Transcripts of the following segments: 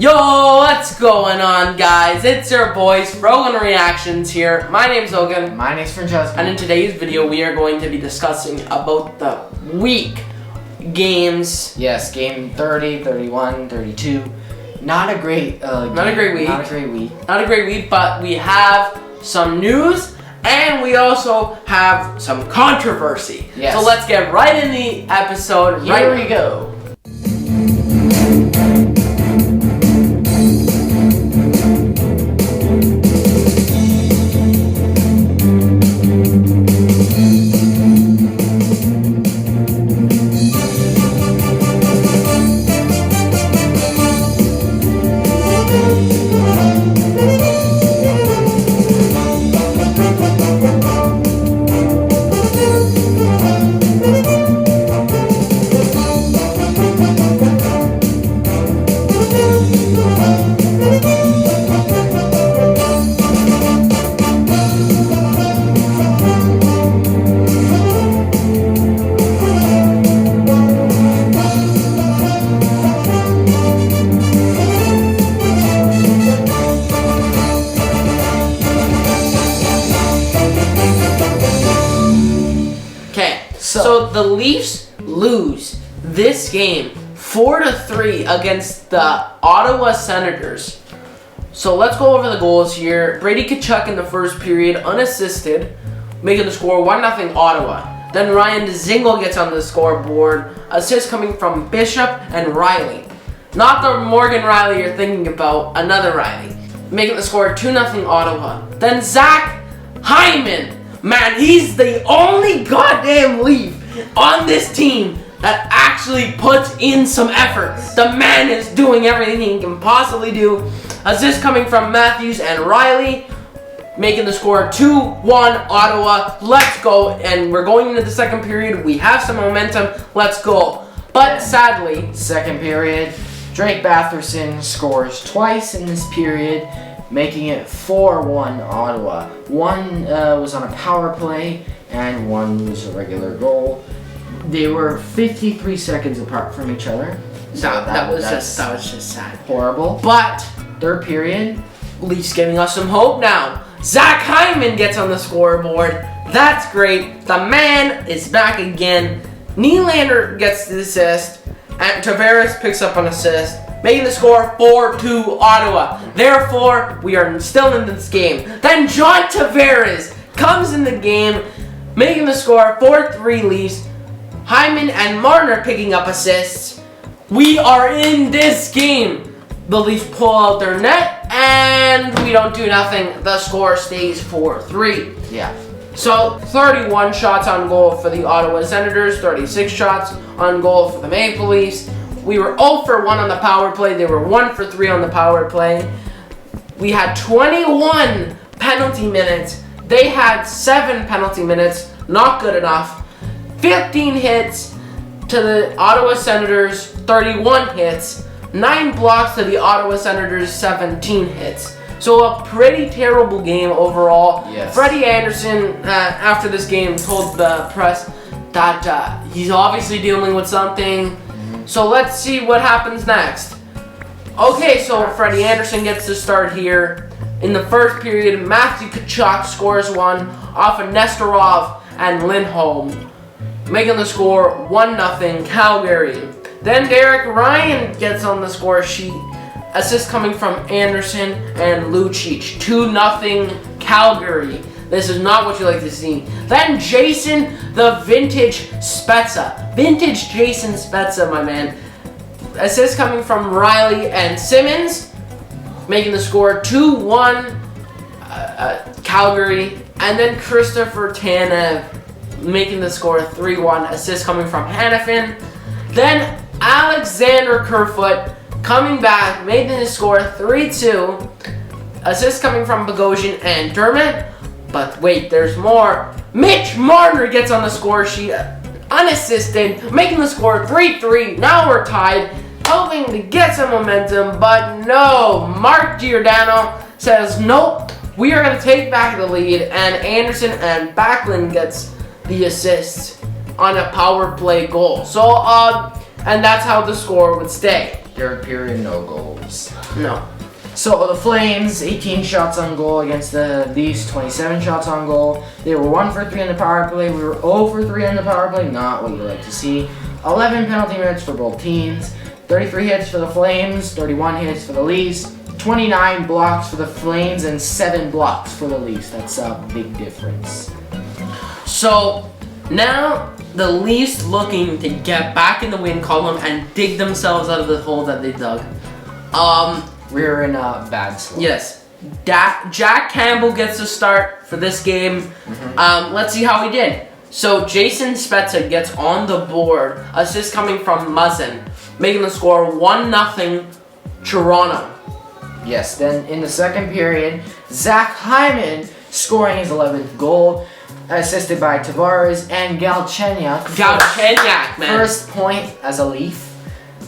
Yo, what's going on, guys? It's your boys, Rogan Reactions here. My name's Logan. My name's Francesco. And in today's video, we are going to be discussing about the week games. Yes, game 30, 31, 32. Not a great week. Not a great week, but we have some news and we also have some controversy. Yes. So let's get right in the episode. Here we go. So the Leafs lose this game 4-3 against the Ottawa Senators. So let's go over the goals here. Brady Tkachuk in the first period, unassisted, making the score 1-0 Ottawa. Then Ryan Dzingel gets on the scoreboard. Assist coming from Bishop and Riley. Not the Morgan Riley you're thinking about, another Riley. Making the score 2-0 Ottawa. Then Zach Hyman. Man, he's the only goddamn Leaf on this team that actually puts in some effort. The man is doing everything he can possibly do. Assist coming from Matthews and Riley, making the score 2-1 Ottawa. Let's go. And we're going into the second period. We have some momentum. Let's go. But sadly, second period, Drake Batherson scores twice in this period, making it 4-1 Ottawa. One was on a power play, and one was a regular goal. They were 53 seconds apart from each other. So that was just sad. Horrible. But third period, Leafs giving us some hope now. Zach Hyman gets on the scoreboard. That's great. The man is back again. Nylander gets the assist, and Tavares picks up an assist, making the score 4-2 Ottawa. Therefore, we are still in this game. Then John Tavares comes in the game, making the score 4-3 Leafs. Hyman and Marner picking up assists. We are in this game. The Leafs pull out their net, and we don't do nothing. The score stays 4-3. Yeah. So, 31 shots on goal for the Ottawa Senators, 36 shots on goal for the Maple Leafs. We were 0 for 1 on the power play. They were 1 for 3 on the power play. We had 21 penalty minutes. They had 7 penalty minutes. Not good enough. 15 hits to the Ottawa Senators, 31 hits. 9 blocks to the Ottawa Senators, 17 hits. So a pretty terrible game overall. Yes. Freddie Anderson, after this game, told the press that he's obviously dealing with something. So let's see what happens next. Okay, so Freddie Anderson gets to start here. In the first period, Matthew Tkachuk scores one off of Nestorov and Lindholm, making the score 1-0 Calgary. Then Derek Ryan gets on the score sheet. Assist coming from Anderson and Lucic. 2-0 Calgary. This is not what you like to see. Then Jason, the vintage Spezza. Vintage Jason Spezza, my man. Assist coming from Riley and Simmons, making the score 2-1 Calgary. And then Christopher Tanev, making the score 3-1. Assist coming from Hanifin. Then Alexander Kerfoot coming back, making the score 3-2. Assist coming from Bogosian and Dermott. But wait, there's more. Mitch Marner gets on the score sheet, unassisted, making the score 3-3. Now we're tied, hoping to get some momentum, but no. Mark Giordano says, nope, we are going to take back the lead, and Anderson and Backlund gets the assist on a power play goal. So, and that's how the score would stay. Third period, no goals. No. So the Flames, 18 shots on goal against the Leafs, 27 shots on goal. They were 1 for 3 on the power play. We were 0 for 3 on the power play. Not what you like to see. 11 penalty minutes for both teams. 33 hits for the Flames, 31 hits for the Leafs. 29 blocks for the Flames and 7 blocks for the Leafs. That's a big difference. So now the Leafs looking to get back in the win column and dig themselves out of the hole that they dug. We're in a bad slump. Yes. Jack Campbell gets a start for this game. Let's see how he did. So Jason Spezza gets on the board. Assist coming from Muzzin, making the score 1-0 Toronto. Yes, then in the second period, Zach Hyman scoring his 11th goal, assisted by Tavares and Galchenyuk. Galchenyuk, man. First point as a Leaf.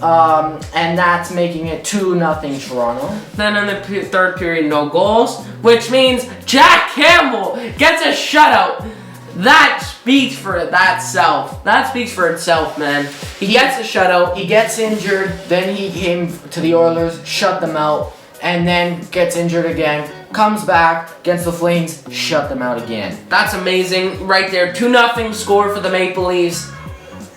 And that's making it 2-0 Toronto. Then in the third period, no goals, which means Jack Campbell gets a shutout. That speaks for itself. That speaks for itself, man. He gets a shutout. He gets injured, then he came to the Oilers, shut them out, and then gets injured again, comes back against the Flames, shut them out again. That's amazing right there. 2-0 score for the Maple Leafs.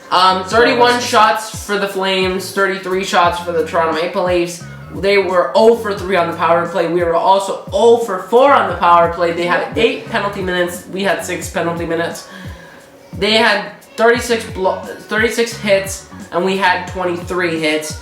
31 shots for the Flames, 33 shots for the Toronto Maple Leafs. They were 0 for 3 on the power play. We were also 0 for 4 on the power play. They had 8 penalty minutes. We had 6 penalty minutes. They had 36 hits, and we had 23 hits.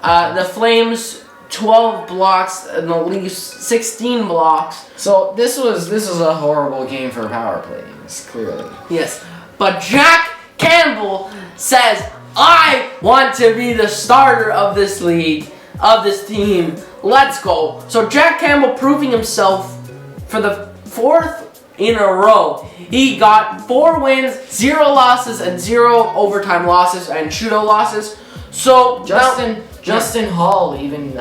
The Flames 12 blocks, and the Leafs 16 blocks. So this was a horrible game for power plays, clearly. Yes, but Jack Campbell says, I want to be the starter of this league, of this team. Let's go. So Jack Campbell proving himself for the 4th in a row. He got 4 wins, 0 losses, and 0 overtime losses and shootout losses. So Justin Hall even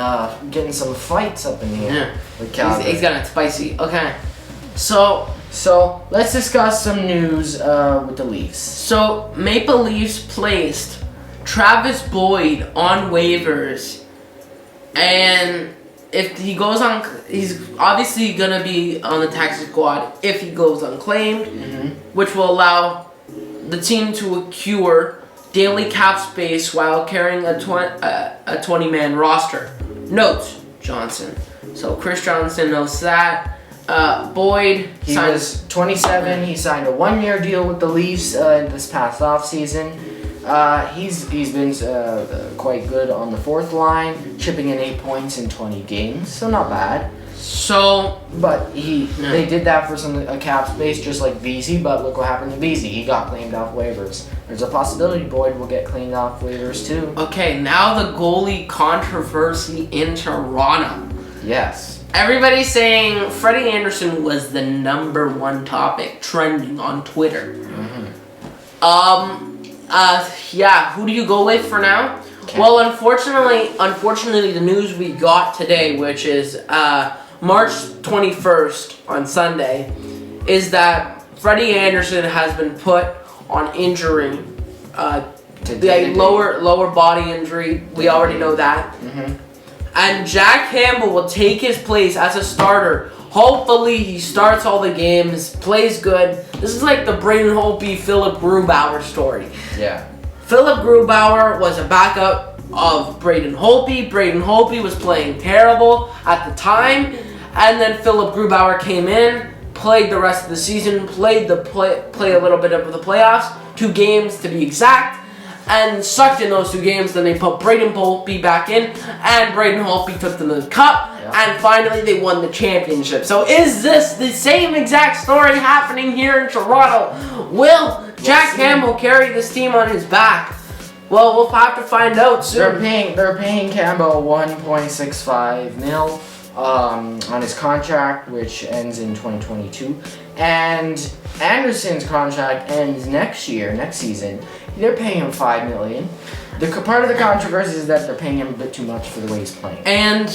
getting some fights up in here with Calgary. He's got it spicy. Okay. So let's discuss some news with the Leafs. So Maple Leafs placed Travis Boyd on waivers, and if he goes on, he's obviously gonna be on the taxi squad if he goes unclaimed, which will allow the team to accrue daily cap space while carrying a 20-man roster. Notes Johnson. So Chris Johnson knows that. Boyd, he was 27. He signed a 1-year deal with the Leafs this past offseason. He's been quite good on the 4th line, chipping in 8 points in 20 games, so not bad. But they did that for a cap space, just like Vesey. But look what happened to Vesey. He got claimed off waivers. There's a possibility Boyd will get claimed off waivers too. Okay, now the goalie controversy in Toronto. Yes. Everybody's saying Freddie Anderson was the #1 topic trending on Twitter. Who do you go with for now? Okay. Well, unfortunately, the news we got today, which is March 21st on Sunday, is that Freddie Anderson has been put on injury, lower body injury. We already know that. And Jack Campbell will take his place as a starter. Hopefully he starts all the games, plays good. This is like the Braden Holtby, Philip Grubauer story. Yeah. Philip Grubauer was a backup of Braden Holtby. Braden Holtby was playing terrible at the time. And then Philip Grubauer came in, played the rest of the season, played a little bit of the playoffs, 2 games to be exact, and sucked in those 2 games. Then they put Braden Holtby back in, and Braden Holtby took them to the cup, and finally they won the championship. So is this the same exact story happening here in Toronto? Will Jack Campbell carry this team on his back? Well, we'll have to find out soon. They're paying Campbell $1.65 million on his contract, which ends in 2022, and Anderson's contract ends next season. They're paying him $5 million. Part of the controversy is that they're paying him a bit too much for the way he's playing. And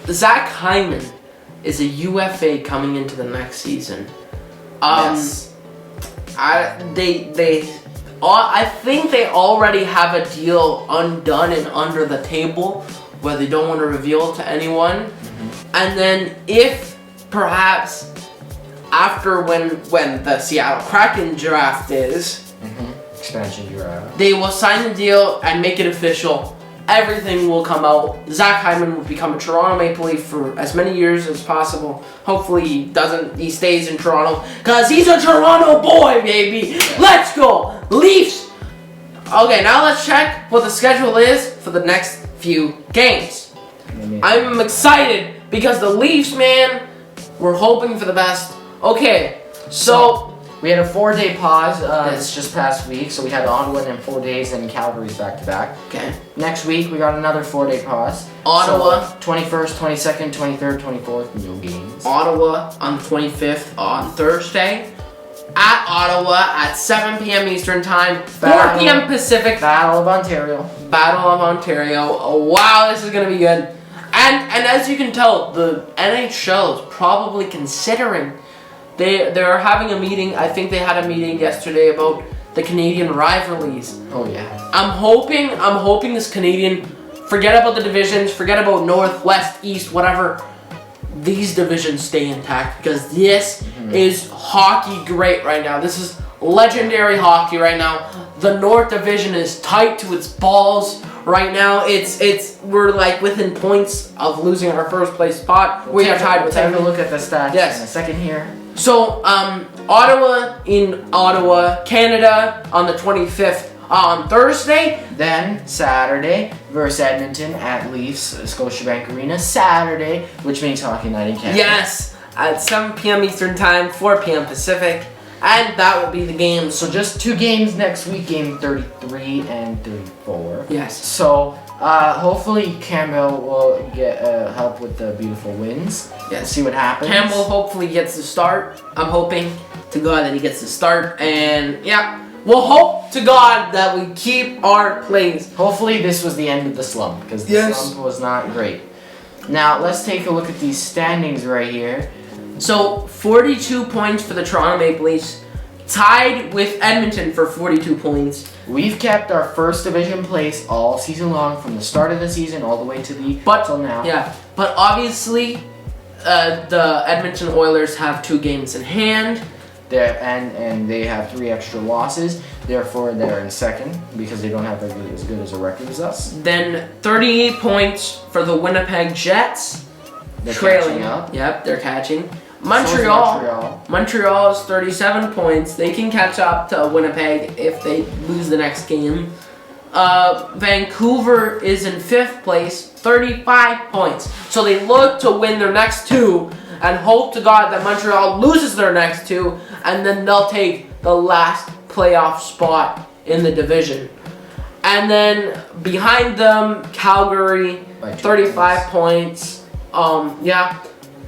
Zach Hyman is a UFA coming into the next season. Yes. I think they already have a deal undone and under the table where they don't want to reveal it to anyone. And then if perhaps after when the Seattle Kraken draft is, expansion draft, they will sign the deal and make it official. Everything will come out. Zach Hyman will become a Toronto Maple Leaf for as many years as possible. Hopefully he stays in Toronto because he's a Toronto boy, baby. Let's go, Leafs. Okay, now let's check what the schedule is for the next few games. I'm excited because the Leafs, man, we're hoping for the best. Okay, so we had a 4-day pause this just past week, so we had Ottawa in 4 days and Calgary's back-to-back. Okay. Next week, we got another 4-day pause. Ottawa. So, 21st, 22nd, 23rd, 24th, no games. Ottawa on the 25th on Thursday. At Ottawa at 7 p.m. Eastern Time, 4 p.m. Pacific. Battle of Ontario. Battle of Ontario. Oh, wow, this is going to be good. And as you can tell, the NHL is probably considering. They're having a meeting. I think they had a meeting yesterday about the Canadian rivalries. Oh yeah. I'm hoping this Canadian, forget about the divisions, forget about North, West, East, whatever. These divisions stay intact because this is hockey great right now. This is legendary hockey right now. The North Division is tight to its balls right now. We're like within points of losing our first place spot. We are tied with them. Take a look at the stats in a second here. So, Ottawa in Ottawa, Canada on the 25th on Thursday. Then, Saturday versus Edmonton at Leafs, Scotiabank Arena. Saturday, which means Hockey Night in Canada. Yes, at 7 p.m. Eastern Time, 4 p.m. Pacific. And that will be the game. So just 2 games next week, game 33 and 34. Yes. So, hopefully Campbell will get help with the beautiful wins. Yes. We'll see what happens. Campbell hopefully gets the start. I'm hoping to God that he gets the start. And yeah, we'll hope to God that we keep our plays. Hopefully this was the end of the slump, because the slump was not great. Now, let's take a look at these standings right here. So, 42 points for the Toronto Maple Leafs, tied with Edmonton for 42 points. We've kept our first division place all season long, from the start of the season all the way to till now. Yeah, but obviously, the Edmonton Oilers have 2 games in hand. And they have 3 extra losses. Therefore, they're in second because they don't have as good as a record as us. Then 38 points for the Winnipeg Jets. They're trailing catching up. Yep, they're catching. Montreal is 37 points. They can catch up to Winnipeg if they lose the next game. Vancouver is in 5th place, 35 points. So they look to win their next 2 and hope to God that Montreal loses their next 2, and then they'll take the last playoff spot in the division. And then behind them, Calgary, 35 points. Yeah.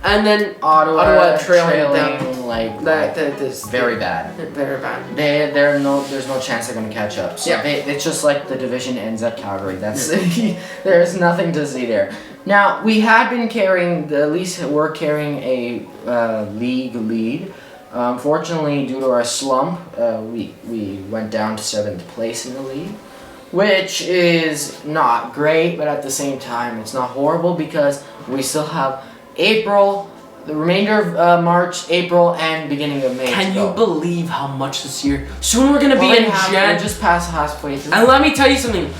And then Ottawa trailing them. Like that is very bad. Very bad. There's no chance they're gonna catch up. So yeah. It's just like the division ends at Calgary. That's there's nothing to see there. Now we had been carrying, at least we're carrying a league lead. Fortunately, due to our slump, we went down to 7th place in the league, which is not great, but at the same time, it's not horrible because we still have April, the remainder of March, April, and beginning of May. Can you believe how much this year? Soon we're gonna be in Jan. Just past halfway through. And let me tell you something.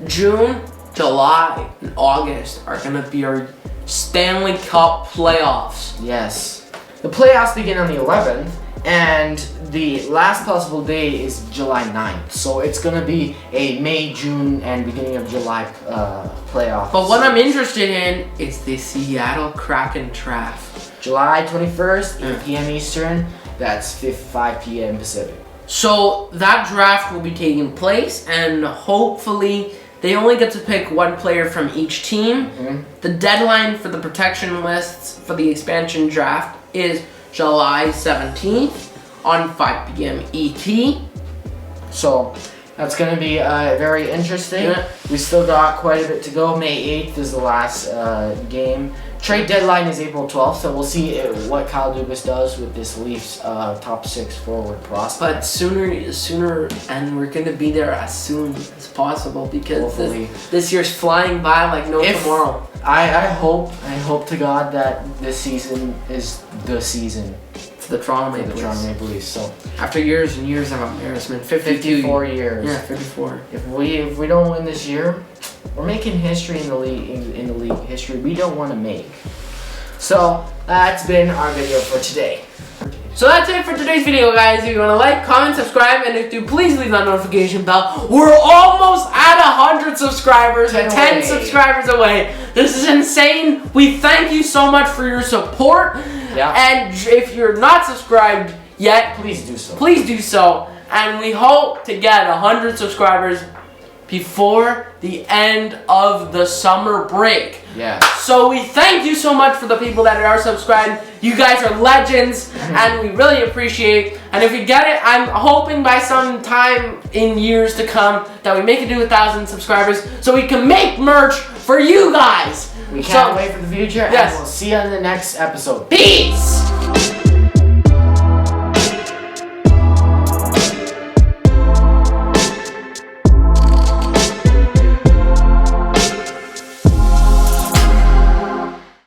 June, July, and August are gonna be our Stanley Cup playoffs. Yes. The playoffs begin on the 11th, and the last possible day is July 9th. So it's going to be a May, June, and beginning of July playoff. But what I'm interested in is the Seattle Kraken draft. July 21st, 8 p.m. Eastern. That's 5 p.m. Pacific. So that draft will be taking place, and hopefully they only get to pick 1 player from each team. The deadline for the protection lists for the expansion draft is July 17th on 5 p.m. ET. So That's going to be very interesting. Yeah. We still got quite a bit to go. May 8th is the last game. Trade deadline is April 12th, so we'll see what Kyle Dubas does with this Leafs top 6 forward prospect. But sooner, and we're gonna be there as soon as possible because this year's flying by like no tomorrow. I hope to God that this season is the season. The Toronto Maple Leafs. So after years and years of embarrassment, 54 years. Yeah, 54. If we don't win this year, we're making history in the league. In the league history we don't want to make. So that's been our video for today. So that's it for today's video, guys. If you want to like, comment, subscribe, and if you please leave that notification bell. We're almost at 100 subscribers. 10 subscribers away. This is insane. We thank you so much for your support. Yeah. And if you're not subscribed yet, please do so. Please do so. And we hope to get 100 subscribers before the end of the summer break. Yeah. So we thank you so much for the people that are subscribed. You guys are legends, and we really appreciate. And if we get it, I'm hoping by some time in years to come that we make it to 1,000 subscribers, so we can make merch for you guys. We can't wait for the future, yes. And we'll see you on the next episode. Peace!